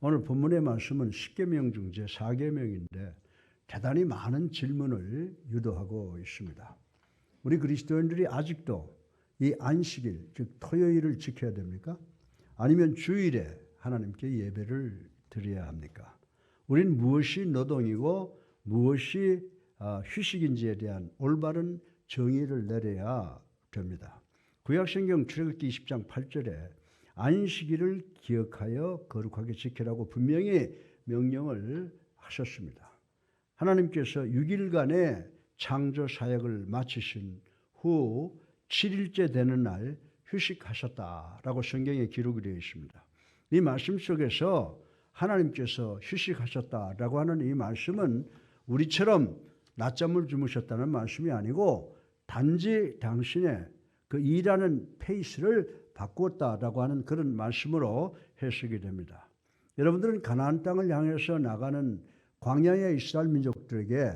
오늘 본문의 말씀은 10계명 중 제4계명인데 대단히 많은 질문을 유도하고 있습니다. 우리 그리스도인들이 아직도 이 안식일, 즉 토요일을 지켜야 됩니까? 아니면 주일에 하나님께 예배를 드려야 합니까? 우린 무엇이 노동이고 무엇이 휴식인지에 대한 올바른 정의를 내려야 됩니다. 구약성경 출애굽기 20장 8절에 안식일을 기억하여 거룩하게 지키라고 분명히 명령을 하셨습니다. 하나님께서 6일간의 창조 사역을 마치신 후 7일째 되는 날 휴식하셨다라고 성경에 기록이 되어 있습니다. 이 말씀 속에서 하나님께서 휴식하셨다라고 하는 이 말씀은 우리처럼 낮잠을 주무셨다는 말씀이 아니고 단지 당신의 그 일하는 페이스를 바꾸었다라고 하는 그런 말씀으로 해석이 됩니다. 여러분들은 가나안 땅을 향해서 나가는 광야의 이스라엘 민족들에게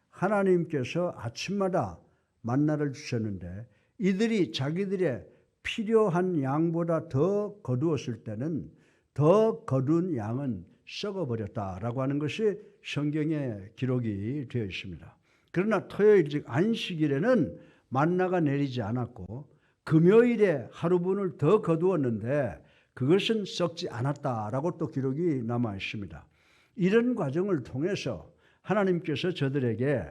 하나님께서 아침마다 만나를 주셨는데 이들이 자기들의 필요한 양보다 더 거두었을 때는 더 거둔 양은 썩어버렸다라고 하는 것이 성경에 기록이 되어 있습니다. 그러나 토요일 즉 안식일에는 만나가 내리지 않았고 금요일에 하루분을 더 거두었는데 그것은 썩지 않았다라고 또 기록이 남아 있습니다. 이런 과정을 통해서 하나님께서 저들에게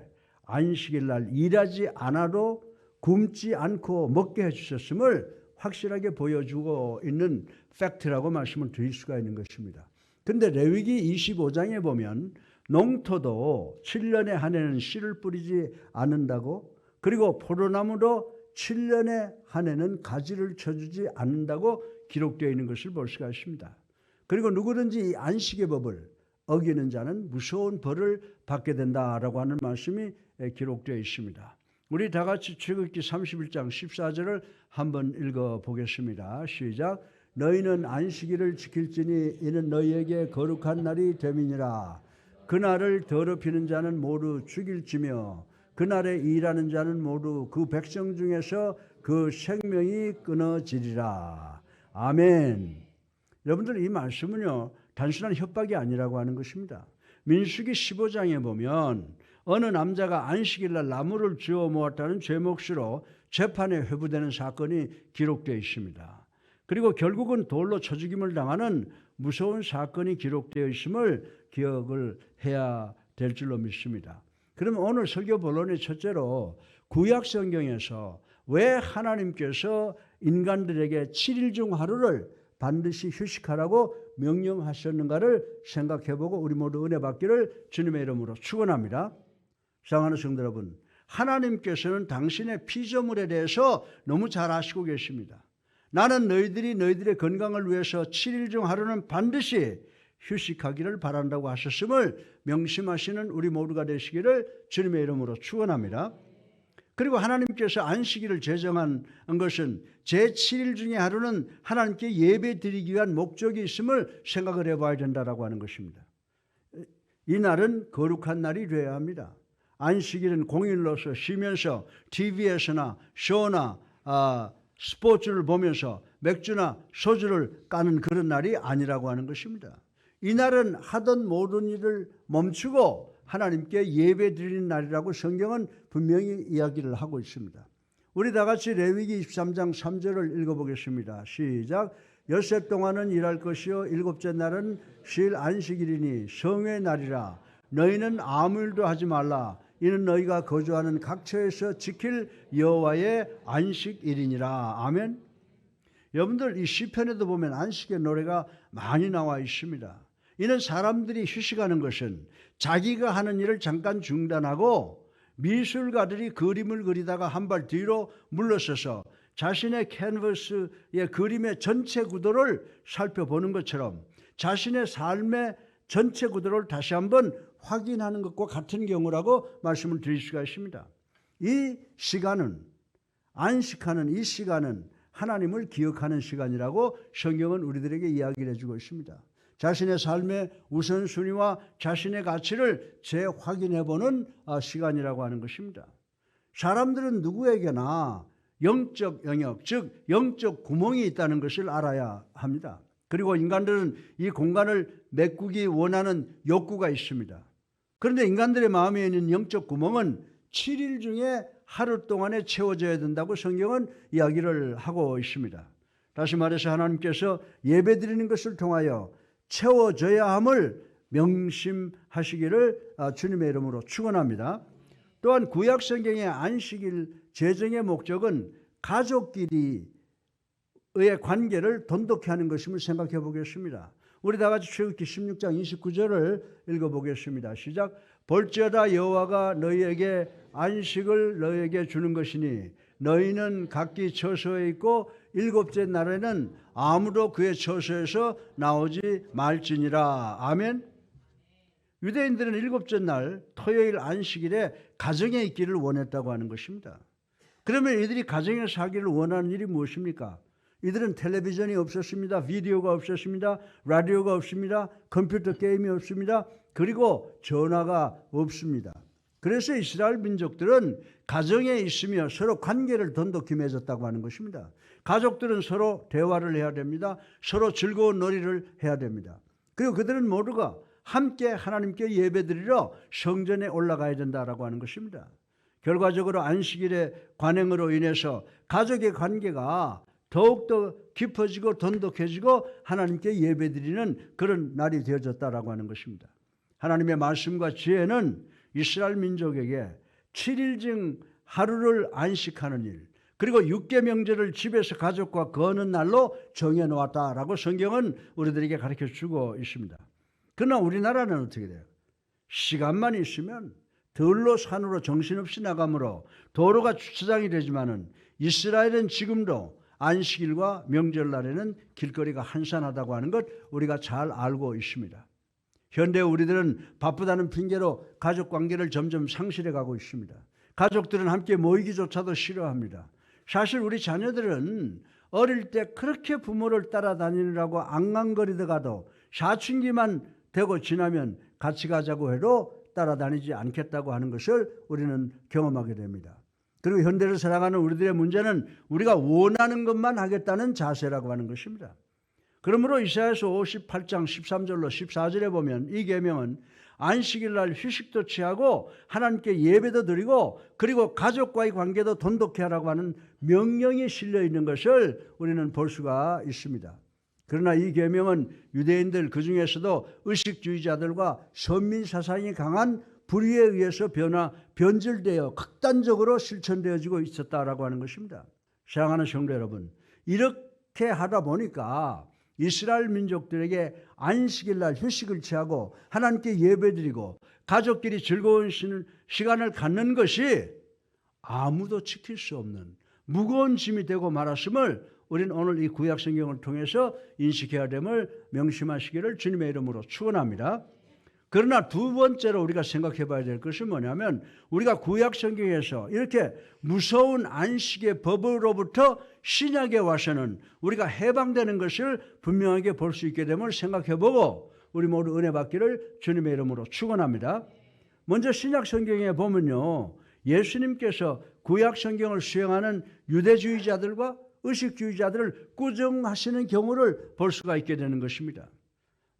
안식일 날 일하지 않아도 굶지 않고 먹게 해주셨음을 확실하게 보여주고 있는 팩트라고 말씀을 드릴 수가 있는 것입니다. 그런데 레위기 25장에 보면 농토도 7년에 한 해는 씨를 뿌리지 않는다고, 그리고 포도나무도 7년에 한 해는 가지를 쳐주지 않는다고 기록되어 있는 것을 볼 수가 있습니다. 그리고 누구든지 이 안식의 법을 어기는 자는 무서운 벌을 받게 된다라고 하는 말씀이 기록되어 있습니다. 우리 다 같이 출애굽기 31장 14절을 한번 읽어보겠습니다. 시작. 너희는 안식일을 지킬지니 이는 너희에게 거룩한 날이 됨이니라. 그날을 더럽히는 자는 모두 죽일지며 그날에 일하는 자는 모두 그 백성 중에서 그 생명이 끊어지리라. 아멘. 여러분들 이 말씀은요 단순한 협박이 아니라고 하는 것입니다. 민수기 15장에 보면 어느 남자가 안식일날 나무를 주워 모았다는 죄목으로 재판에 회부되는 사건이 기록되어 있습니다. 그리고 결국은 돌로 쳐 죽임을 당하는 무서운 사건이 기록되어 있음을 기억을 해야 될 줄로 믿습니다. 그러면 오늘 설교 본론의 첫째로 구약 성경에서 왜 하나님께서 인간들에게 7일 중 하루를 반드시 휴식하라고 명령하셨는가를 생각해보고 우리 모두 은혜 받기를 주님의 이름으로 축원합니다. 사랑하는 성도 여러분, 하나님께서는 당신의 피조물에 대해서 너무 잘 아시고 계십니다. 나는 너희들의 건강을 위해서 7일 중 하루는 반드시 휴식하기를 바란다고 하셨음을 명심하시는 우리 모두가 되시기를 주님의 이름으로 축원합니다. 그리고 하나님께서 안식일을 제정한 것은 제7일 중에 하루는 하나님께 예배 드리기 위한 목적이 있음을 생각을 해봐야 된다고 하는 것입니다. 이 날은 거룩한 날이 되어야 합니다. 안식일은 공휴일로서 쉬면서 TV에서나 쇼나 스포츠를 보면서 맥주나 소주를 까는 그런 날이 아니라고 하는 것입니다. 이 날은 하던 모든 일을 멈추고 하나님께 예배 드리는 날이라고 성경은 분명히 이야기를 하고 있습니다. 우리 다 같이 레위기 23장 3절을 읽어보겠습니다. 시작. 엿새 동안은 일할 것이요 일곱째 날은 쉴 안식일이니 성회의 날이라. 너희는 아무 일도 하지 말라. 이는 너희가 거주하는 각처에서 지킬 여호와의 안식일이니라. 아멘. 여러분들 이 시편에도 보면 안식의 노래가 많이 나와 있습니다. 이는 사람들이 휴식하는 것은 자기가 하는 일을 잠깐 중단하고 미술가들이 그림을 그리다가 한 발 뒤로 물러서서 자신의 캔버스의 그림의 전체 구도를 살펴보는 것처럼 자신의 삶의 전체 구도를 다시 한번 확인하는 것과 같은 경우라고 말씀을 드릴 수가 있습니다. 이 시간은, 안식하는 이 시간은 하나님을 기억하는 시간이라고 성경은 우리들에게 이야기를 해주고 있습니다. 자신의 삶의 우선순위와 자신의 가치를 재확인해보는 시간이라고 하는 것입니다. 사람들은 누구에게나 영적 영역, 즉 영적 구멍이 있다는 것을 알아야 합니다. 그리고 인간들은 이 공간을 메꾸기 원하는 욕구가 있습니다. 그런데 인간들의 마음에 있는 영적 구멍은 7일 중에 하루 동안에 채워져야 된다고 성경은 이야기를 하고 있습니다. 다시 말해서 하나님께서 예배드리는 것을 통하여 채워져야 함을 명심하시기를 주님의 이름으로 축원합니다. 또한 구약 성경의 안식일 제정의 목적은 가족끼리의 관계를 돈독히 하는 것임을 생각해 보겠습니다. 우리 다 같이 출애굽기 16장 29절을 읽어보겠습니다. 시작. 볼지어다 여호와가 너희에게 안식을 너희에게 주는 것이니 너희는 각기 처소에 있고 일곱째 날에는 아무도 그의 처소에서 나오지 말지니라. 아멘. 유대인들은 일곱째 날 토요일 안식일에 가정에 있기를 원했다고 하는 것입니다. 그러면 이들이 가정에서 하기를 원하는 일이 무엇입니까? 이들은 텔레비전이 없었습니다. 비디오가 없었습니다. 라디오가 없습니다. 컴퓨터 게임이 없습니다. 그리고 전화가 없습니다. 그래서 이스라엘 민족들은 가정에 있으며 서로 관계를 돈독히 맺었다고 하는 것입니다. 가족들은 서로 대화를 해야 됩니다. 서로 즐거운 놀이를 해야 됩니다. 그리고 그들은 모두가 함께 하나님께 예배드리러 성전에 올라가야 된다라고 하는 것입니다. 결과적으로 안식일의 관행으로 인해서 가족의 관계가 더욱더 깊어지고 돈독해지고 하나님께 예배드리는 그런 날이 되어졌다라고 하는 것입니다. 하나님의 말씀과 지혜는 이스라엘 민족에게 7일 중 하루를 안식하는 일, 그리고 6개 명절을 집에서 가족과 거는 날로 정해놓았다라고 성경은 우리들에게 가르쳐주고 있습니다. 그러나 우리나라는 어떻게 돼요? 시간만 있으면 들로 산으로 정신없이 나가므로 도로가 주차장이 되지만은 이스라엘은 지금도 안식일과 명절날에는 길거리가 한산하다고 하는 것 우리가 잘 알고 있습니다. 현대 우리들은 바쁘다는 핑계로 가족관계를 점점 상실해 가고 있습니다. 가족들은 함께 모이기조차도 싫어합니다. 사실 우리 자녀들은 어릴 때 그렇게 부모를 따라다니느라고 앙앙거리다가도 사춘기만 되고 지나면 같이 가자고 해도 따라다니지 않겠다고 하는 것을 우리는 경험하게 됩니다. 그리고 현대를 살아가는 우리들의 문제는 우리가 원하는 것만 하겠다는 자세라고 하는 것입니다. 그러므로 이사야서 58장 13절로 14절에 보면 이 계명은 안식일날 휴식도 취하고 하나님께 예배도 드리고 그리고 가족과의 관계도 돈독히 하라고 하는 명령이 실려 있는 것을 우리는 볼 수가 있습니다. 그러나 이 계명은 유대인들 그중에서도 의식주의자들과 선민 사상이 강한 불의에 의해서 변질되어 극단적으로 실천되어지고 있었다라고 하는 것입니다. 사랑하는 성도 여러분, 이렇게 하다 보니까 이스라엘 민족들에게 안식일날 휴식을 취하고 하나님께 예배드리고 가족끼리 즐거운 시간을 갖는 것이 아무도 지킬 수 없는 무거운 짐이 되고 말았음을 우리는 오늘 이 구약 성경을 통해서 인식해야 됨을 명심하시기를 주님의 이름으로 축원합니다. 그러나 두 번째로 우리가 생각해 봐야 될 것은 뭐냐면 우리가 구약 성경에서 이렇게 무서운 안식의 법으로부터 신약에 와서는 우리가 해방되는 것을 분명하게 볼 수 있게 됨을 생각해 보고 우리 모두 은혜 받기를 주님의 이름으로 축원합니다. 먼저 신약 성경에 보면요, 예수님께서 구약 성경을 수행하는 유대주의자들과 의식주의자들을 꾸중하시는 경우를 볼 수가 있게 되는 것입니다.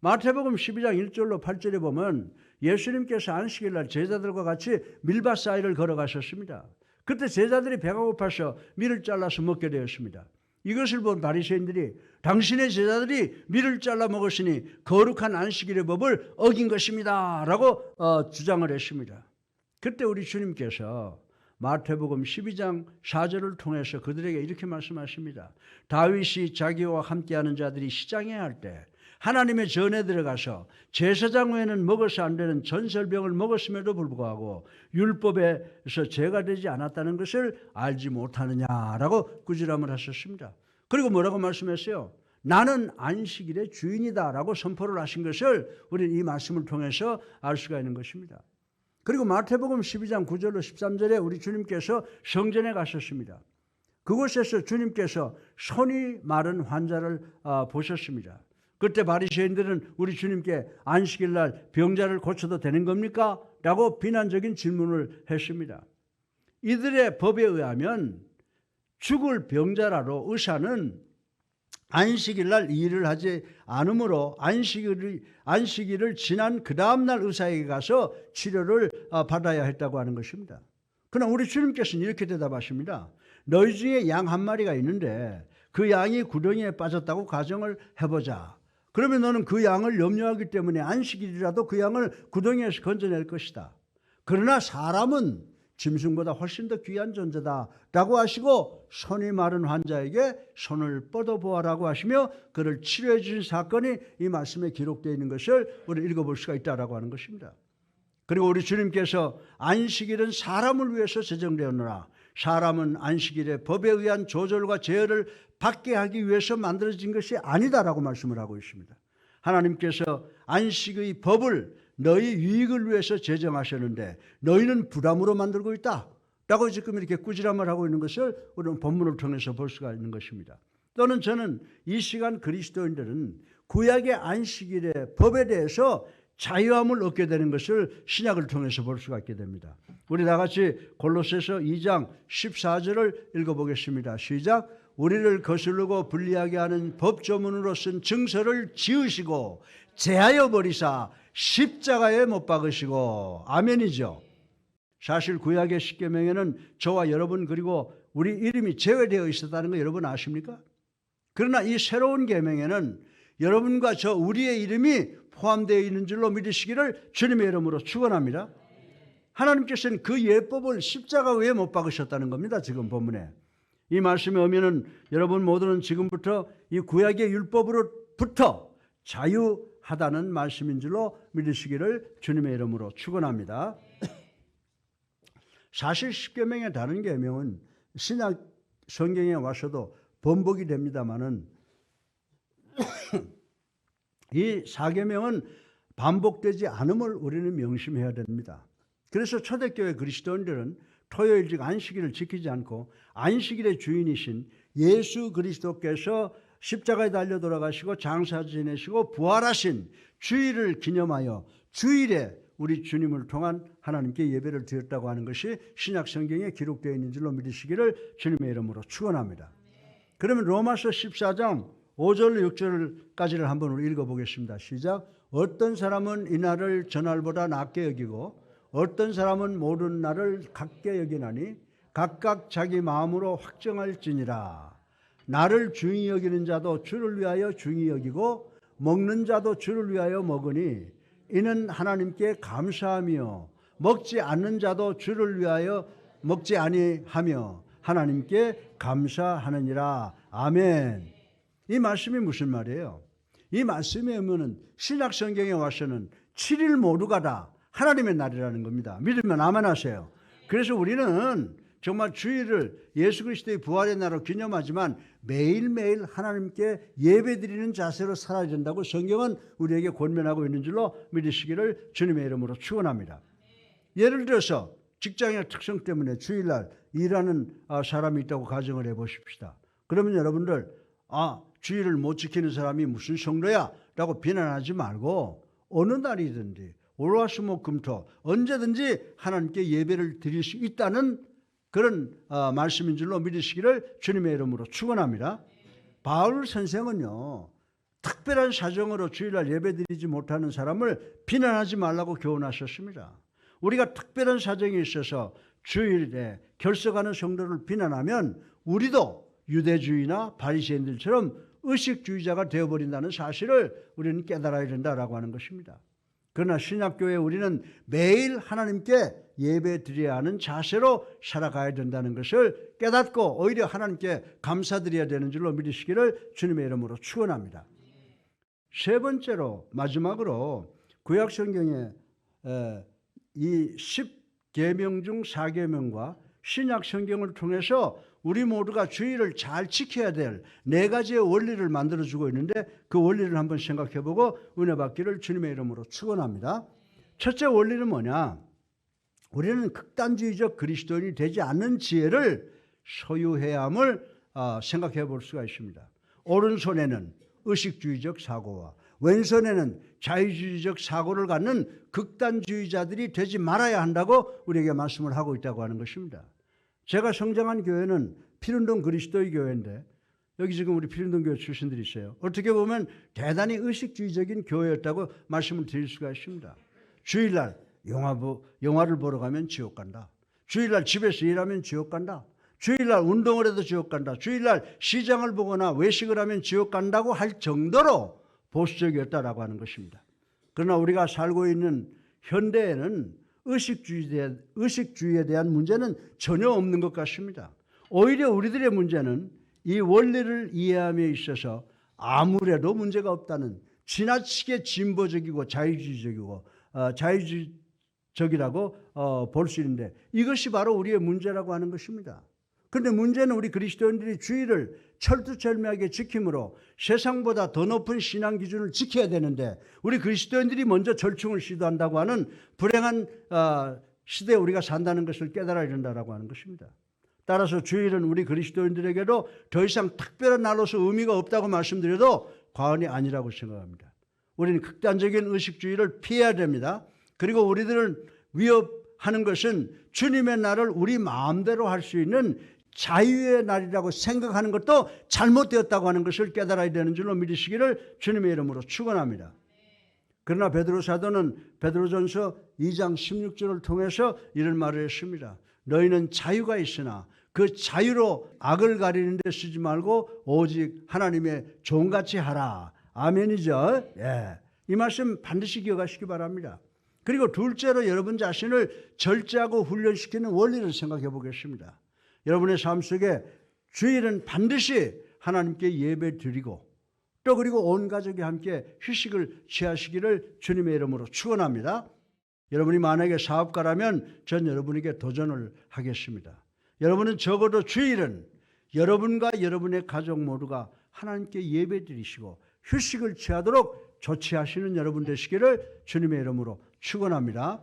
마태복음 12장 1절로 8절에 보면 예수님께서 안식일날 제자들과 같이 밀밭 사이를 걸어가셨습니다. 그때 제자들이 배가 고파서 밀을 잘라서 먹게 되었습니다. 이것을 본 바리새인들이 당신의 제자들이 밀을 잘라 먹었으니 거룩한 안식일의 법을 어긴 것입니다 라고 주장을 했습니다. 그때 우리 주님께서 마태복음 12장 4절을 통해서 그들에게 이렇게 말씀하십니다. 다윗이 자기와 함께하는 자들이 시장에 할 때 하나님의 전에 들어가서 제사장 외에는 먹어서 안 되는 전설병을 먹었음에도 불구하고 율법에서 죄가 되지 않았다는 것을 알지 못하느냐라고 꾸지람을 하셨습니다. 그리고 뭐라고 말씀했어요? 나는 안식일의 주인이다라고 선포를 하신 것을 우리는 이 말씀을 통해서 알 수가 있는 것입니다. 그리고 마태복음 12장 9절로 13절에 우리 주님께서 성전에 가셨습니다. 그곳에서 주님께서 손이 마른 환자를 보셨습니다. 그때 바리새인들은 우리 주님께 안식일날 병자를 고쳐도 되는 겁니까? 라고 비난적인 질문을 했습니다. 이들의 법에 의하면 죽을 병자라도 의사는 안식일 날 일을 하지 않으므로 안식일을 지난 그 다음날 의사에게 가서 치료를 받아야 했다고 하는 것입니다. 그러나 우리 주님께서는 이렇게 대답하십니다. 너희 중에 양 한 마리가 있는데 그 양이 구덩이에 빠졌다고 가정을 해보자. 그러면 너는 그 양을 염려하기 때문에 안식일이라도 그 양을 구덩이에서 건져낼 것이다. 그러나 사람은 짐승보다 훨씬 더 귀한 존재다 라고 하시고 손이 마른 환자에게 손을 뻗어보아라고 하시며 그를 치료해 주신 사건이 이 말씀에 기록되어 있는 것을 우리 읽어볼 수가 있다라고 하는 것입니다. 그리고 우리 주님께서 안식일은 사람을 위해서 제정되었노라. 사람은 안식일에 법에 의한 조절과 제어를 받게 하기 위해서 만들어진 것이 아니다라고 말씀을 하고 있습니다. 하나님께서 안식의 법을 너희 유익을 위해서 제정하셨는데 너희는 부담으로 만들고 있다 라고 지금 이렇게 꾸지람을 하고 있는 것을 우리는 본문을 통해서 볼 수가 있는 것입니다. 또는 저는 이 시간 그리스도인들은 구약의 안식일의 법에 대해서 자유함을 얻게 되는 것을 신약을 통해서 볼 수가 있게 됩니다. 우리 다 같이 골로새서 2장 14절을 읽어보겠습니다. 시작. 우리를 거스르고 불리하게 하는 법조문으로 쓴 증서를 지으시고 제하여 버리사 십자가에 못 박으시고. 아멘이죠. 사실 구약의 십계명에는 저와 여러분 그리고 우리 이름이 제외되어 있었다는 거 여러분 아십니까? 그러나 이 새로운 계명에는 여러분과 저 우리의 이름이 포함되어 있는 줄로 믿으시기를 주님의 이름으로 축원합니다. 하나님께서는 그 예법을 십자가 위에 못 박으셨다는 겁니다. 지금 본문에 이 말씀의 의미는 여러분 모두는 지금부터 이 구약의 율법으로부터 자유하다는 말씀인 줄로 믿으시기를 주님의 이름으로 축원합니다. 사실 십계명의 다른 계명은 신약 성경에 와서도 번복이 됩니다마는 이 사계명은 반복되지 않음을 우리는 명심해야 됩니다. 그래서 초대교회 그리스도인들은 토요일 즉 안식일을 지키지 않고 안식일의 주인이신 예수 그리스도께서 십자가에 달려 돌아가시고 장사 지내시고 부활하신 주일을 기념하여 주일에 우리 주님을 통한 하나님께 예배를 드렸다고 하는 것이 신약 성경에 기록되어 있는 줄로 믿으시기를 주님의 이름으로 축원합니다. 그러면 로마서 14장 5절 6절까지를 한번 우리 읽어보겠습니다. 시작. 어떤 사람은 이 날을 전날보다 낮게 여기고 어떤 사람은 모든 날을 같게 여기나니 각각 자기 마음으로 확정할지니라. 나를 중히 여기는 자도 주를 위하여 중히 여기고 먹는 자도 주를 위하여 먹으니 이는 하나님께 감사하며 먹지 않는 자도 주를 위하여 먹지 아니하며 하나님께 감사하느니라. 아멘. 이 말씀이 무슨 말이에요? 이 말씀의 의미는 신약 성경에 와서는 7일 모두가 다 하나님의 날이라는 겁니다. 믿으면 아멘 하세요. 그래서 우리는 정말 주일을 예수 그리스도의 부활의 날로 기념하지만 매일매일 하나님께 예배드리는 자세로 살아야 된다고 성경은 우리에게 권면하고 있는 줄로 믿으시기를 주님의 이름으로 축원합니다. 예를 들어서 직장의 특성 때문에 주일날 일하는 사람이 있다고 가정을 해보십시다. 그러면 여러분들 주일을 못 지키는 사람이 무슨 성도야? 라고 비난하지 말고 어느 날이든지 월화수목금토 언제든지 하나님께 예배를 드릴 수 있다는 그런 말씀인 줄로 믿으시기를 주님의 이름으로 축원합니다. 바울 선생은요, 특별한 사정으로 주일날 예배드리지 못하는 사람을 비난하지 말라고 교훈하셨습니다. 우리가 특별한 사정이 있어서 주일에 결석하는 성도를 비난하면 우리도 유대주의나 바리새인들처럼 의식주의자가 되어버린다는 사실을 우리는 깨달아야 된다라고 하는 것입니다. 그러나 신약교회 우리는 매일 하나님께 예배 드려야 하는 자세로 살아가야 된다는 것을 깨닫고 오히려 하나님께 감사드려야 되는 줄로 믿으시기를 주님의 이름으로 축원합니다. 세 번째로 마지막으로 구약 성경에 이 10계명 중 4계명과 신약 성경을 통해서 우리 모두가 주일을 잘 지켜야 될 4가지의 원리를 만들어주고 있는데 그 원리를 한번 생각해보고 은혜 받기를 주님의 이름으로 축원합니다. 첫째 원리는 뭐냐? 우리는 극단주의적 그리스도인이 되지 않는 지혜를 소유해야 함을 생각해 볼 수가 있습니다. 오른손에는 의식주의적 사고와 왼손에는 자유주의적 사고를 갖는 극단주의자들이 되지 말아야 한다고 우리에게 말씀을 하고 있다고 하는 것입니다. 제가 성장한 교회는 피른동 그리스도의 교회인데 여기 지금 우리 피린동 교회 출신들이 있어요. 어떻게 보면 대단히 의식주의적인 교회였다고 말씀을 드릴 수가 있습니다. 주일날 영화를 보러 가면 지옥 간다. 주일날 집에서 일하면 지옥 간다. 주일날 운동을 해도 지옥 간다. 주일날 시장을 보거나 외식을 하면 지옥 간다고 할 정도로 보수적이었다라고 하는 것입니다. 그러나 우리가 살고 있는 현대에는 의식주의에 대한 문제는 전혀 없는 것 같습니다. 오히려 우리들의 문제는 이 원리를 이해함에 있어서 아무래도 문제가 없다는 지나치게 진보적이고 자유주의적이라고 볼 수 있는데 이것이 바로 우리의 문제라고 하는 것입니다. 그런데 문제는 우리 그리스도인들이 주의를 철두철미하게 지킴으로 세상보다 더 높은 신앙 기준을 지켜야 되는데 우리 그리스도인들이 먼저 절충을 시도한다고 하는 불행한 시대에 우리가 산다는 것을 깨달아야 된다고 하는 것입니다. 따라서 주일은 우리 그리스도인들에게도 더 이상 특별한 날로서 의미가 없다고 말씀드려도 과언이 아니라고 생각합니다. 우리는 극단적인 의식주의를 피해야 됩니다. 그리고 우리들을 위협하는 것은 주님의 날을 우리 마음대로 할 수 있는 자유의 날이라고 생각하는 것도 잘못되었다고 하는 것을 깨달아야 되는 줄로 믿으시기를 주님의 이름으로 축원합니다. 그러나 베드로 사도는 베드로전서 2장 16절을 통해서 이런 말을 했습니다. 너희는 자유가 있으나 그 자유로 악을 가리는 데 쓰지 말고 오직 하나님의 종같이 하라. 아멘이죠. 예. 이 말씀 반드시 기억하시기 바랍니다. 그리고 둘째로 여러분 자신을 절제하고 훈련시키는 원리를 생각해 보겠습니다. 여러분의 삶 속에 주일은 반드시 하나님께 예배 드리고 또 그리고 온 가족이 함께 휴식을 취하시기를 주님의 이름으로 축원합니다. 여러분이 만약에 사업가라면 전 여러분에게 도전을 하겠습니다. 여러분은 적어도 주일은 여러분과 여러분의 가족 모두가 하나님께 예배 드리시고 휴식을 취하도록 조치하시는 여러분 되시기를 주님의 이름으로 축원합니다.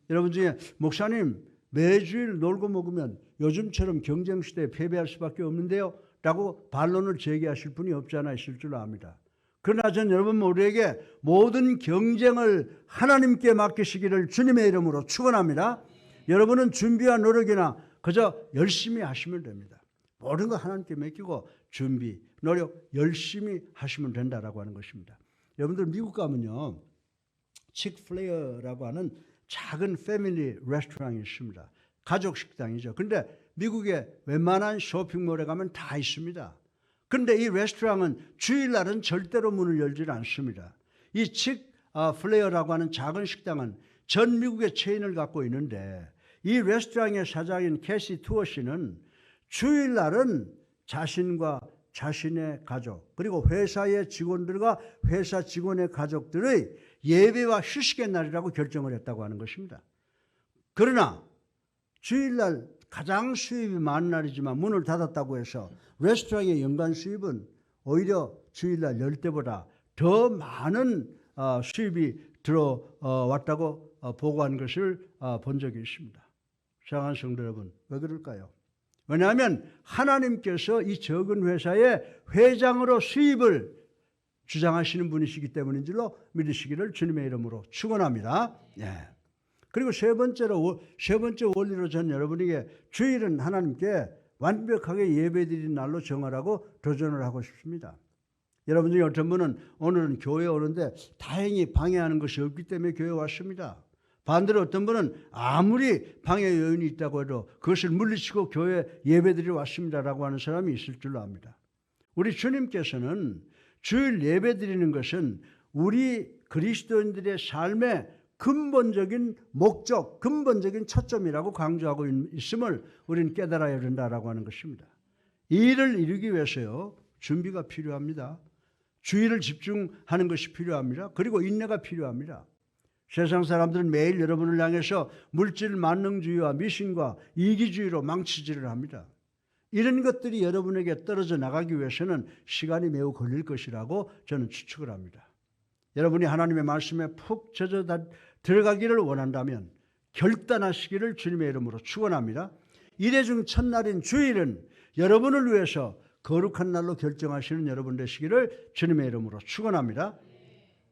여러분 중에 목사님 매주일 놀고 먹으면 요즘처럼 경쟁시대에 패배할 수밖에 없는데요 라고 반론을 제기하실 분이 없지 않아 있을 줄 압니다. 그러나 전 여러분 모두에게 모든 경쟁을 하나님께 맡기시기를 주님의 이름으로 축원합니다. 여러분은 준비와 노력이나 그저 열심히 하시면 됩니다. 모든 거 하나님께 맡기고 준비, 노력 열심히 하시면 된다라고 하는 것입니다. 여러분들 미국 가면요 칙플레어라고 하는 작은 패밀리 레스토랑이 있습니다. 가족 식당이죠. 그런데 미국의 웬만한 쇼핑몰에 가면 다 있습니다. 그런데 이 레스토랑은 주일날은 절대로 문을 열지 않습니다. 이 칙플레어라고 하는 작은 식당은 전 미국의 체인을 갖고 있는데 이 레스토랑의 사장인 캐시 투어 씨는 주일날은 자신과 자신의 가족 그리고 회사의 직원들과 회사 직원의 가족들의 예배와 휴식의 날이라고 결정을 했다고 하는 것입니다. 그러나 주일날 가장 수입이 많은 날이지만 문을 닫았다고 해서 레스토랑의 연간 수입은 오히려 주일날 열 때보다 더 많은 수입이 들어왔다고 보고한 것을 본 적이 있습니다. 사랑하는 성도 여러분, 왜 그럴까요? 왜냐하면 하나님께서 이 적은 회사의 회장으로 수입을 주장하시는 분이시기 때문인 줄로 믿으시기를 주님의 이름으로 축원합니다. 예. 그리고 세 번째 원리로 저는 여러분에게 주일은 하나님께 완벽하게 예배드리는 날로 정하라고 도전을 하고 싶습니다. 여러분 중에 어떤 분은 오늘은 교회에 오는데 다행히 방해하는 것이 없기 때문에 교회에 왔습니다. 반대로 어떤 분은 아무리 방해 요인이 있다고 해도 그것을 물리치고 교회에 예배드리러 왔습니다라고 하는 사람이 있을 줄로 압니다. 우리 주님께서는 주일 예배드리는 것은 우리 그리스도인들의 삶의 근본적인 목적, 근본적인 초점이라고 강조하고 있음을 우리는 깨달아야 된다라고 하는 것입니다. 이 일을 이루기 위해서요 준비가 필요합니다. 주의를 집중하는 것이 필요합니다. 그리고 인내가 필요합니다. 세상 사람들은 매일 여러분을 향해서 물질 만능주의와 미신과 이기주의로 망치질을 합니다. 이런 것들이 여러분에게 떨어져 나가기 위해서는 시간이 매우 걸릴 것이라고 저는 추측을 합니다. 여러분이 하나님의 말씀에 푹 젖어 들어가기를 원한다면 결단하시기를 주님의 이름으로 축원합니다. 일회 중 첫날인 주일은 여러분을 위해서 거룩한 날로 결정하시는 여러분 되시기를 주님의 이름으로 축원합니다.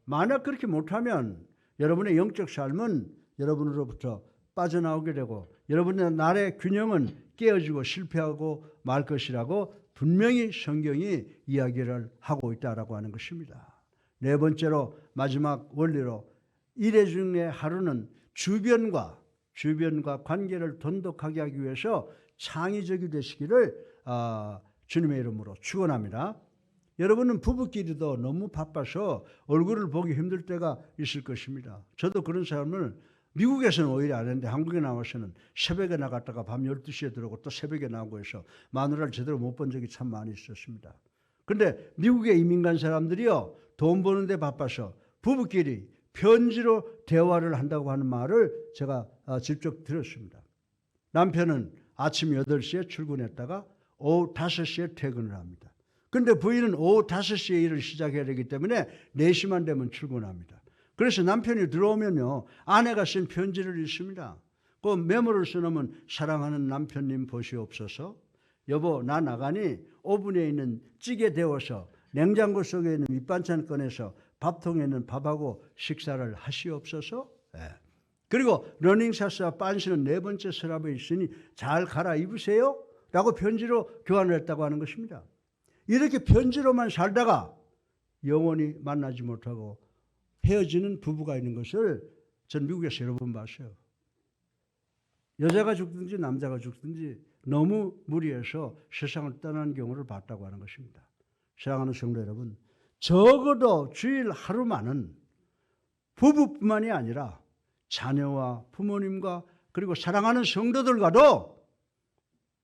만약 그렇게 못하면 여러분의 영적 삶은 여러분으로부터 빠져나오게 되고 여러분의 날의 균형은 깨어지고 실패하고 말 것이라고 분명히 성경이 이야기를 하고 있다라고 하는 것입니다. 네 번째로 마지막 원리로 일회 중에 하루는 주변과 관계를 돈독하게 하기 위해서 창의적이 되시기를 주님의 이름으로 축원합니다. 여러분은 부부끼리도 너무 바빠서 얼굴을 보기 힘들 때가 있을 것입니다. 저도 그런 사람을 미국에서는 오히려 안 했는데 한국에 나와서는 새벽에 나갔다가 밤 12시에 들어오고 또 새벽에 나오고 해서 마누라를 제대로 못 본 적이 참 많이 있었습니다. 그런데 미국에 이민 간 사람들이요, 돈 버는데 바빠서 부부끼리 편지로 대화를 한다고 하는 말을 제가 직접 들었습니다. 남편은 아침 8시에 출근했다가 오후 5시에 퇴근을 합니다. 그런데 부인은 오후 5시에 일을 시작해야 되기 때문에 4시만 되면 출근합니다. 그래서 남편이 들어오면요, 아내가 쓴 편지를 읽습니다. 그 메모를 써놓으면 사랑하는 남편님 보시옵소서. 여보, 나 나가니 오븐에 있는 찌개 데워서 냉장고 속에 있는 밑반찬 꺼내서 밥통에 있는 밥하고 식사를 하시옵소서. 그리고 러닝샷과 빤스는 4번째 서랍에 있으니 잘 갈아입으세요 라고 편지로 교환을 했다고 하는 것입니다. 이렇게 편지로만 살다가 영원히 만나지 못하고 헤어지는 부부가 있는 것을 전 미국에서 여러 번 봤어요. 여자가 죽든지 남자가 죽든지 너무 무리해서 세상을 떠나는 경우를 봤다고 하는 것입니다. 사랑하는 성도 여러분, 적어도 주일 하루만은 부부뿐만이 아니라 자녀와 부모님과 그리고 사랑하는 성도들과도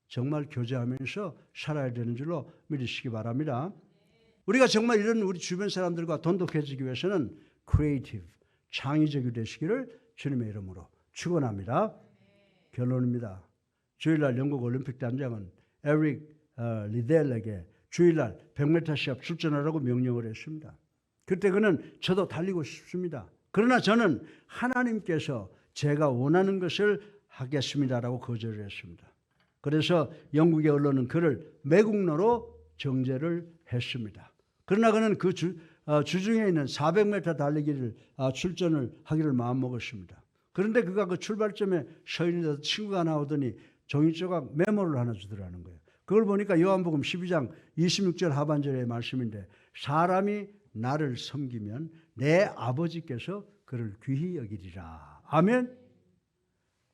정말 교제하면서 살아야 되는 줄로 믿으시기 바랍니다. 우리가 정말 이런 우리 주변 사람들과 돈독해지기 위해서는 크리에이티브, 창의적이 되시기를 주님의 이름으로 축원합니다. 결론입니다. 주일날 영국 올림픽 단장은 에릭 리델에게 주일날 100m 시합 출전하라고 명령을 했습니다. 그때 그는 저도 달리고 싶습니다. 그러나 저는 하나님께서 제가 원하는 것을 하겠습니다라고 거절을 했습니다. 그래서 영국의 언론은 그를 매국노로 정죄를 했습니다. 그러나 그는 그 주중에 있는 400m 달리기를 출전을 하기를 마음먹었습니다. 그런데 그가 그 출발점에 서 있는 친구가 나오더니 종이조각 메모를 하나 주더라는 거예요. 그걸 보니까 요한복음 12장 26절 하반절의 말씀인데, 사람이 나를 섬기면 내 아버지께서 그를 귀히 여기리라. 아멘.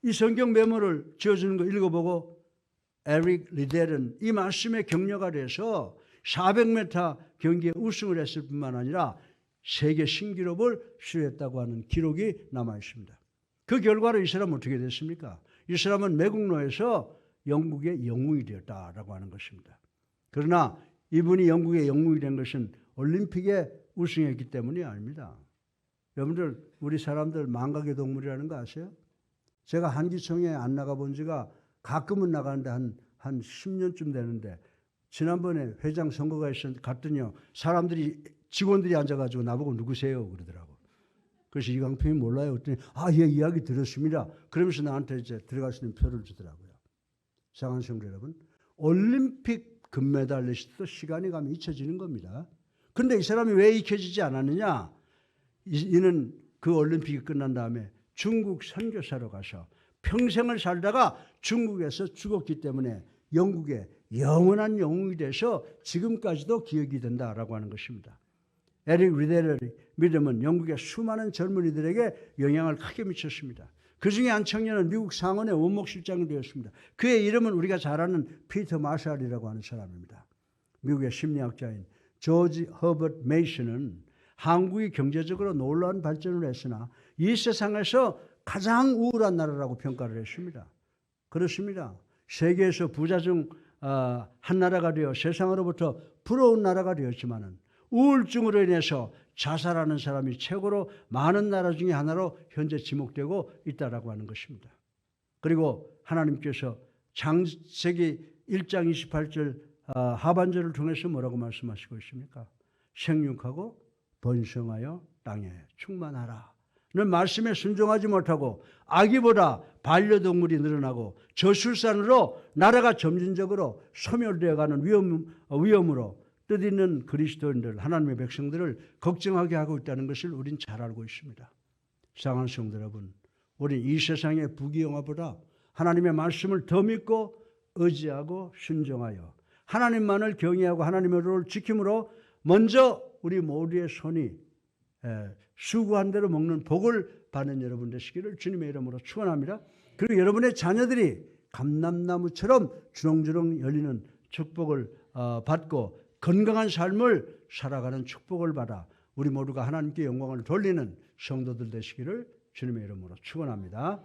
이 성경 메모를 지어주는 거 읽어보고 에릭 리델은 이 말씀에 격려가 돼서 400m 경기에 우승을 했을 뿐만 아니라 세계 신기록을 수료했다고 하는 기록이 남아 있습니다. 그 결과로 이 사람은 어떻게 됐습니까? 이 사람은 매국노에서 영국의 영웅이 되었다라고 하는 것입니다. 그러나 이분이 영국의 영웅이 된 것은 올림픽에 우승했기 때문이 아닙니다. 여러분들, 우리 사람들 망각의 동물이라는 거 아세요? 제가 한기총에 안 나가본 지가 가끔은 나가는데 한 10년쯤 되는데, 지난번에 회장 선거가 갔더니요, 사람들이, 직원들이 앉아가지고 나보고 누구세요? 그러더라고. 그래서 이광평이 몰라요. 그랬더니 예, 이야기 들었습니다. 그러면서 나한테 이제 들어갈 수 있는 표를 주더라고요. 사랑하는 성도 여러분, 올림픽 금메달리스트도 시간이 가면 잊혀지는 겁니다. 그런데 이 사람이 왜 잊혀지지 않았느냐? 이는 그 올림픽이 끝난 다음에 중국 선교사로 가서 평생을 살다가 중국에서 죽었기 때문에 영국의 영원한 영웅이 돼서 지금까지도 기억이 된다라고 하는 것입니다. 에릭 리델의 믿음은 영국의 수많은 젊은이들에게 영향을 크게 미쳤습니다. 그 중에 한 청년은 미국 상원의 원목실장이 되었습니다. 그의 이름은 우리가 잘 아는 피터 마샬이라고 하는 사람입니다. 미국의 심리학자인 조지 허버트 메이슨은 한국이 경제적으로 놀라운 발전을 했으나 이 세상에서 가장 우울한 나라라고 평가를 했습니다. 그렇습니다. 세계에서 부자 중 한 나라가 되어 세상으로부터 부러운 나라가 되었지만은 우울증으로 인해서 자살하는 사람이 최고로 많은 나라 중에 하나로 현재 지목되고 있다라고 하는 것입니다. 그리고 하나님께서 창세기 1장 28절 하반절을 통해서 뭐라고 말씀하시고 있습니까? 생육하고 번성하여 땅에 충만하라 는 말씀에 순종하지 못하고 아기보다 반려동물이 늘어나고 저출산으로 나라가 점진적으로 소멸되어가는 위험으로 뜻있는 그리스도인들, 하나님의 백성들을 걱정하게 하고 있다는 것을 우린 잘 알고 있습니다. 사랑하는 성도 여러분, 우린 이 세상의 부귀영화보다 하나님의 말씀을 더 믿고 의지하고 순종하여 하나님만을 경외하고 하나님의 룰을 지킴으로 먼저 우리 모두의 손이 수고한 대로 먹는 복을 받는 여러분 되시기를 주님의 이름으로 축원합니다. 그리고 여러분의 자녀들이 감람나무처럼 주렁주렁 열리는 축복을 받고 건강한 삶을 살아가는 축복을 받아 우리 모두가 하나님께 영광을 돌리는 성도들 되시기를 주님의 이름으로 축원합니다.